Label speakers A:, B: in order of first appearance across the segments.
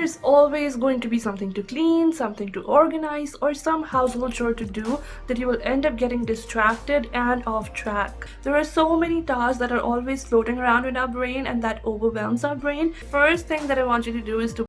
A: there's always going to be something to clean, something to organize, or some household chore to do that you will end up getting distracted and off track. There are so many tasks that are always floating around in our brain and that overwhelms our brain. First thing that I want you to do is to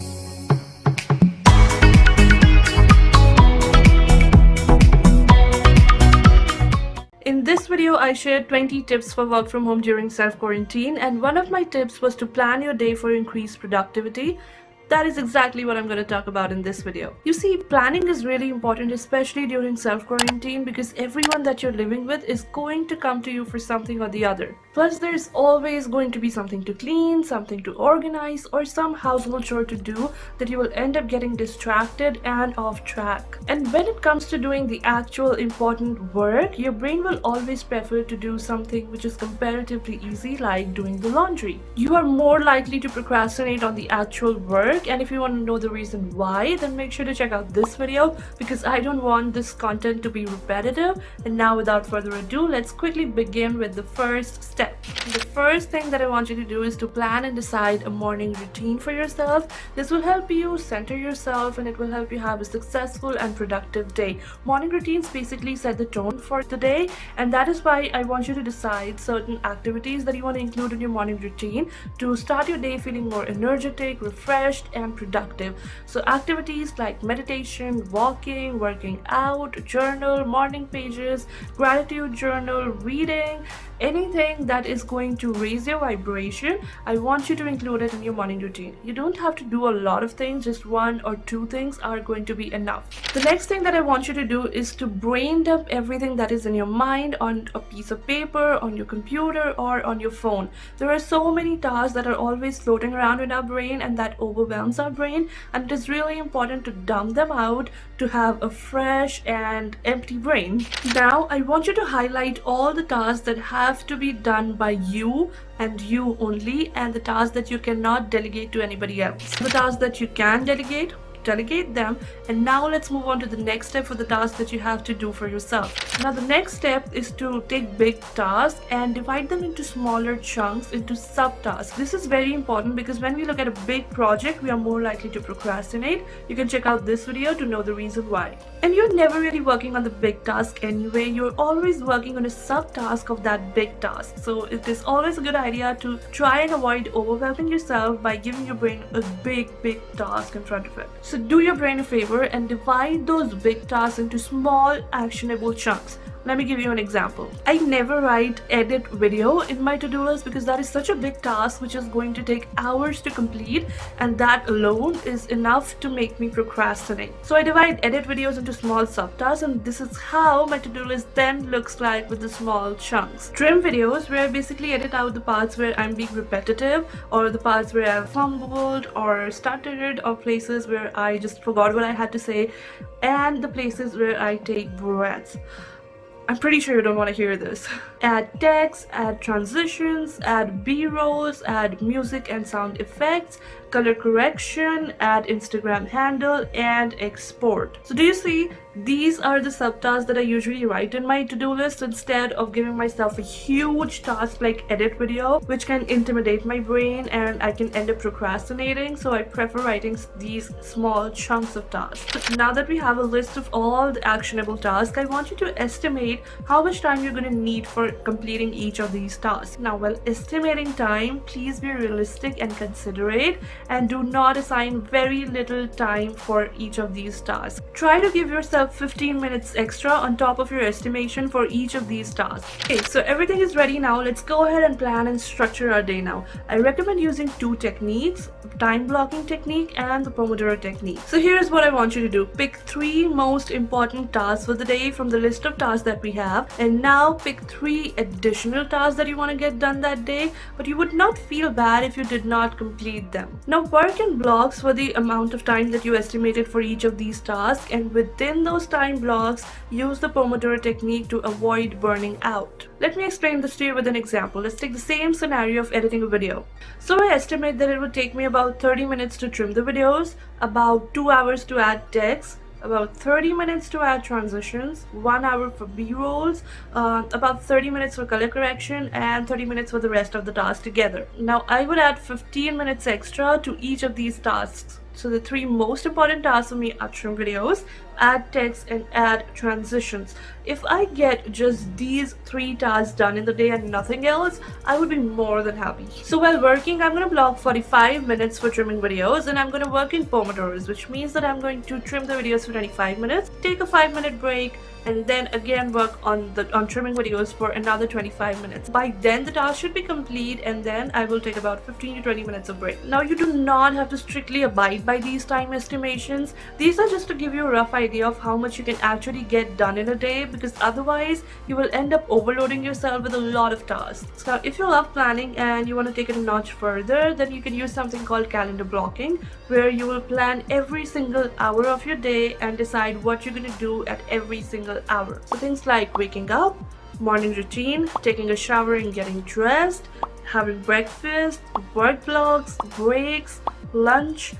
A: In this video, I shared 20 tips for work from home during self-quarantine, and one of my tips was to plan your day for increased productivity. That is exactly what I'm going to talk about in this video. You see, planning is really important, especially during self-quarantine, because everyone that you're living with is going to come to you for something or the other. Plus, there's always going to be something to clean, something to organize, or some household chore to do that you will end up getting distracted and off track. And when it comes to doing the actual important work, your brain will always prefer to do something which is comparatively easy, like doing the laundry. You are more likely to procrastinate on the actual work, and if you want to know the reason why, then make sure to check out this video, because I don't want this content to be repetitive. And now, without further ado, let's quickly begin with the first step. The first thing that I want you to do is to plan and decide a morning routine for yourself. This will help you center yourself, and it will help you have a successful and productive day. Morning routines basically set the tone for the day, and that is why I want you to decide certain activities that you want to include in your morning routine to start your day feeling more energetic, refreshed, and productive. So activities like meditation, walking, working out, journal, morning pages, gratitude journal, reading, anything that is going to raise your vibration, I want you to include it in your morning routine. You don't have to do a lot of things, just one or two things are going to be enough. The next thing that I want you to do is to brain dump everything that is in your mind on a piece of paper, on your computer, or on your phone. There are so many tasks that are always floating around in our brain and that overwhelms our brain, and it is really important to dump them out to have a fresh and empty brain. Now, I want you to highlight all the tasks that have to be done by you and you only, and the tasks that you cannot delegate to anybody else. The tasks that you can delegate them. And now let's move on to the next step for the tasks that you have to do for yourself. Now, the next step is to take big tasks and divide them into smaller chunks, into subtasks. This is very important because when we look at a big project, we are more likely to procrastinate. You can check out this video to know the reason why. And you're never really working on the big task anyway. You're always working on a subtask of that big task. So it is always a good idea to try and avoid overwhelming yourself by giving your brain a big task in front of it. So do your brain a favor and divide those big tasks into small, actionable chunks. Let me give you an example. I never write edit video in my to-do list because that is such a big task which is going to take hours to complete, and that alone is enough to make me procrastinate. So I divide edit videos into small subtasks, and this is how my to-do list then looks like with the small chunks. Trim videos, where I basically edit out the parts where I'm being repetitive, or the parts where I've fumbled or stuttered, or places where I just forgot what I had to say, and the places where I take breaths. I'm pretty sure you don't want to hear this. Add text, add transitions, add B-rolls, add music and sound effects, color correction, add Instagram handle, and export. So do you see? These are the subtasks that I usually write in my to-do list instead of giving myself a huge task like edit video, which can intimidate my brain and I can end up procrastinating. So I prefer writing these small chunks of tasks. Now that we have a list of all the actionable tasks, I want you to estimate how much time you're going to need for completing each of these tasks. Now, while estimating time, please be realistic and considerate, and do not assign very little time for each of these tasks. Try to give yourself 15 minutes extra on top of your estimation for each of these tasks. Okay, so everything is ready now. Let's go ahead and plan and structure our day now. I recommend using two techniques, time blocking technique and the Pomodoro technique. So here's what I want you to do. Pick 3 most important tasks for the day from the list of tasks that we have, and now pick 3 additional tasks that you want to get done that day, but you would not feel bad if you did not complete them. Now work in blocks for the amount of time that you estimated for each of these tasks, and within those time blocks, use the Pomodoro technique to avoid burning out. Let me explain this to you with an example. Let's take the same scenario of editing a video. So I estimate that it would take me about 30 minutes to trim the videos, about 2 hours to add text, about 30 minutes to add transitions, 1 hour for B-rolls, about 30 minutes for color correction, and 30 minutes for the rest of the tasks together. Now I would add 15 minutes extra to each of these tasks So the three most important tasks for me are trim videos, add text, and add transitions. If I get just these three tasks done in the day and nothing else, I would be more than happy. So while working, I'm going to block 45 minutes for trimming videos, and I'm going to work in Pomodoros, which means that I'm going to trim the videos for 25 minutes, take a 5-minute break, and then again work on trimming videos for another 25 minutes. By then the task should be complete, and then I will take about 15 to 20 minutes of break. Now you do not have to strictly abide by these time estimations. These are just to give you a rough idea of how much you can actually get done in a day, because otherwise you will end up overloading yourself with a lot of tasks. Now if you love planning and you want to take it a notch further, then you can use something called calendar blocking, where you will plan every single hour of your day and decide what you're going to do at every single hour. So things like waking up, morning routine, taking a shower and getting dressed, having breakfast, work blocks, breaks, lunch,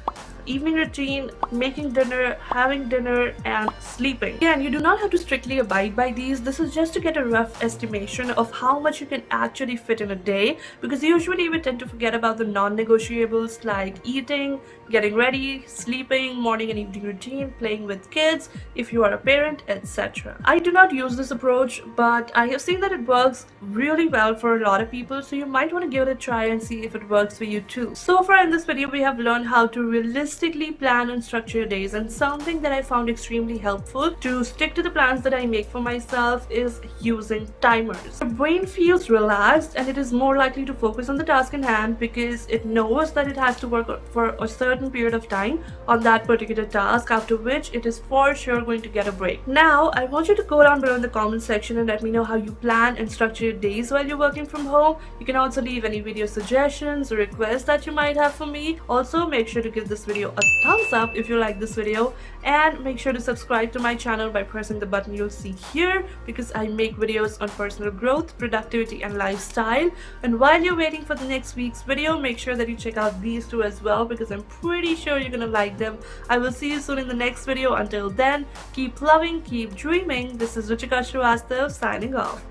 A: evening routine, making dinner, having dinner, and sleeping. Again, you do not have to strictly abide by these. This is just to get a rough estimation of how much you can actually fit in a day, because usually we tend to forget about the non-negotiables like eating, getting ready, sleeping, morning and evening routine, playing with kids if you are a parent, etc. I do not use this approach, but I have seen that it works really well for a lot of people, so you might want to give it a try and see if it works for you too. So far in this video, we have learned how to realistically plan and structure your days, and something that I found extremely helpful to stick to the plans that I make for myself is using timers. Your brain feels relaxed and it is more likely to focus on the task in hand because it knows that it has to work for a certain period of time on that particular task, after which it is for sure going to get a break. Now I want you to go down below in the comment section and let me know how you plan and structure your days while you're working from home. You can also leave any video suggestions or requests that you might have for me. Also make sure to give this video a thumbs up if you like this video, and make sure to subscribe to my channel by pressing the button you'll see here, because I make videos on personal growth, productivity, and lifestyle. And while you're waiting for the next week's video, make sure that you check out these two as well, because I'm pretty sure you're gonna like them. I will see you soon in the next video. Until then, keep loving, keep dreaming. This is Ruchika signing off.